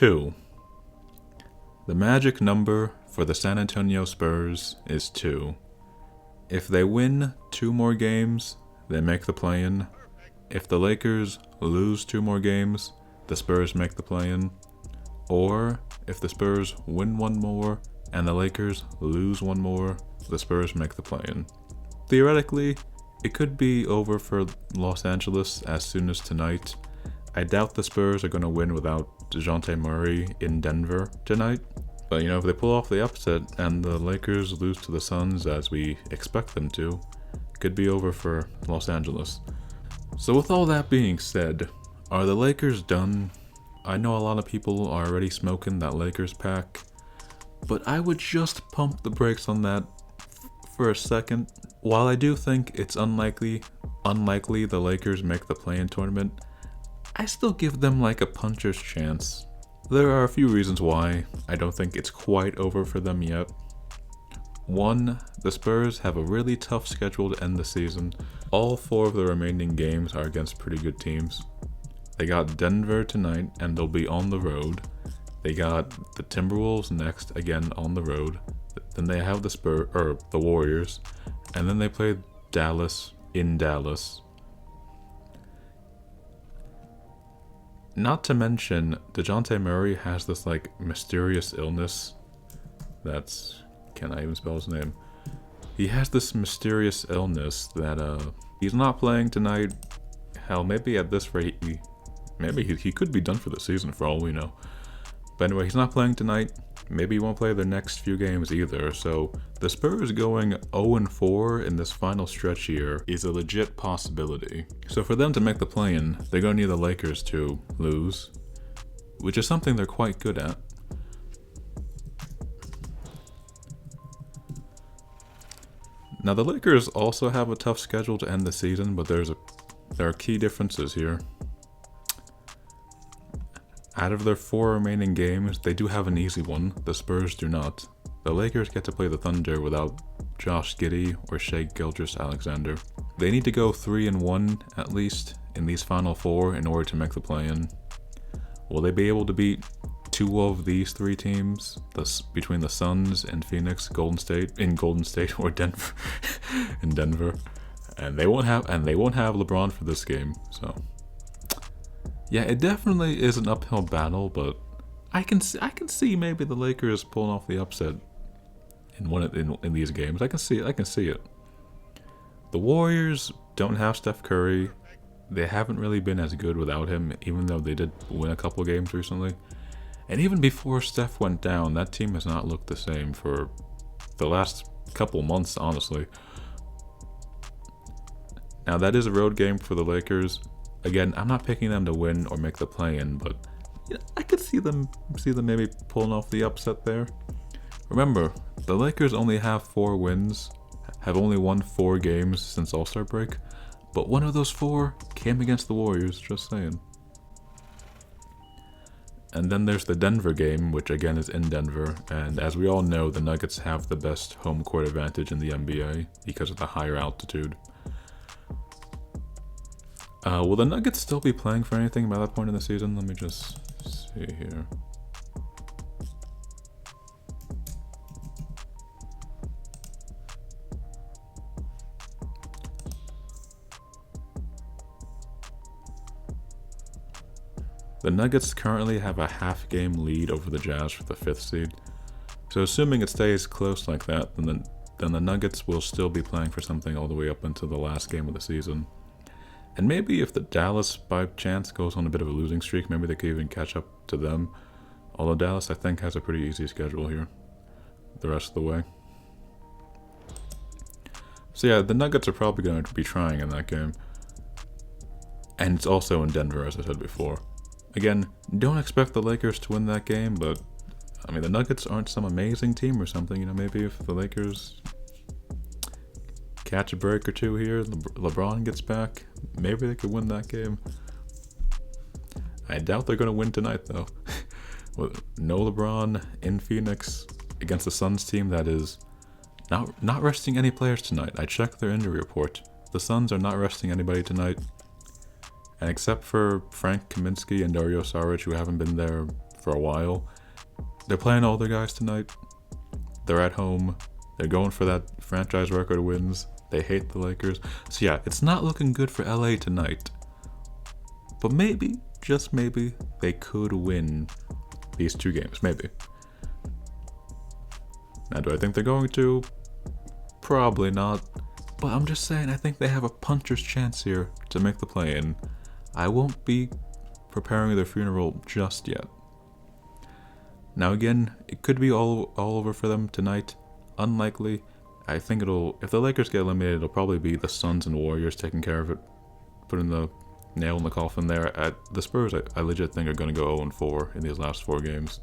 2. The magic number for the San Antonio Spurs is 2. If they win 2 more games, they make the play-in. If the Lakers lose 2 more games, the Spurs make the play-in. Or if the Spurs win 1 more and the Lakers lose 1 more, the Spurs make the play-in. Theoretically, it could be over for Los Angeles as soon as tonight. I doubt the Spurs are going to win without DeJounte Murray in Denver tonight. But, if they pull off the upset and the Lakers lose to the Suns as we expect them to, it could be over for Los Angeles. So with all that being said, are the Lakers done? I know a lot of people are already smoking that Lakers pack, but I would just pump the brakes on that for a second. While I do think it's unlikely the Lakers make the play-in tournament, I still give them like a puncher's chance. There are a few reasons why I don't think it's quite over for them yet. 1, the Spurs have a really tough schedule to end the season. All 4 of the remaining games are against pretty good teams. They got Denver tonight and they'll be on the road. They got the Timberwolves next, again on the road. Then they have the Warriors, and then they play Dallas in Dallas. Not to mention, DeJounte Murray has this mysterious illness. Can I even spell his name? He has this mysterious illness that he's not playing tonight. Hell, maybe at this rate, maybe he could be done for the season for all we know. But anyway, he's not playing tonight. Maybe he won't play the next few games either. So the Spurs going 0-4 in this final stretch here is a legit possibility. So for them to make the play-in, they're going to need the Lakers to lose, which is something they're quite good at. Now the Lakers also have a tough schedule to end the season, but there are key differences here. Out of their 4 remaining games, they do have an easy one. The Spurs do not. The Lakers get to play the Thunder without Josh Giddey or Shai Gilgeous-Alexander. They need to go 3-1 at least in these final 4 in order to make the play-in. Will they be able to beat 2 of these 3 teams? Between the Suns and Phoenix, Golden State or Denver, in Denver, and they won't have LeBron for this game. So yeah, it definitely is an uphill battle, but I can see maybe the Lakers pulling off the upset in these games. I can see it. The Warriors don't have Steph Curry. They haven't really been as good without him, even though they did win a couple games recently. And even before Steph went down, that team has not looked the same for the last couple months, honestly. Now that is a road game for the Lakers. Again, I'm not picking them to win or make the play-in, but I could see them maybe pulling off the upset there. Remember, the Lakers only have 4 wins, have only won 4 games since All-Star break, but one of those 4 came against the Warriors, just saying. And then there's the Denver game, which again is in Denver, and as we all know, the Nuggets have the best home court advantage in the NBA because of the higher altitude. Will the Nuggets still be playing for anything by that point in the season? Let me just see here. The Nuggets currently have a half-game lead over the Jazz for the 5th seed. So assuming it stays close like that, then the Nuggets will still be playing for something all the way up until the last game of the season. And maybe if the Dallas, by chance, goes on a bit of a losing streak, maybe they could even catch up to them. Although Dallas, I think, has a pretty easy schedule here the rest of the way. So yeah, the Nuggets are probably going to be trying in that game. And it's also in Denver, as I said before. Again, don't expect the Lakers to win that game, but I mean, the Nuggets aren't some amazing team or something. Maybe if the Lakers catch a break or 2 here, LeBron gets back, maybe they could win that game. I doubt they're going to win tonight, though. With no LeBron in Phoenix against the Suns team that is not resting any players tonight. I checked their injury report. The Suns are not resting anybody tonight. And except for Frank Kaminsky and Dario Saric, who haven't been there for a while. They're playing all their guys tonight. They're at home. They're going for that franchise record wins. They hate the Lakers. So yeah, it's not looking good for LA tonight. But maybe, just maybe, they could win these 2 games. Maybe. Now, do I think they're going to? Probably not. But I'm just saying, I think they have a puncher's chance here to make the play-in. I won't be preparing their funeral just yet. Now again, it could be all over for them tonight. Unlikely. I think if the Lakers get eliminated, it'll probably be the Suns and Warriors taking care of it. Putting the nail in the coffin there. At the Spurs, I legit think are going to go 0-4 in these last 4 games.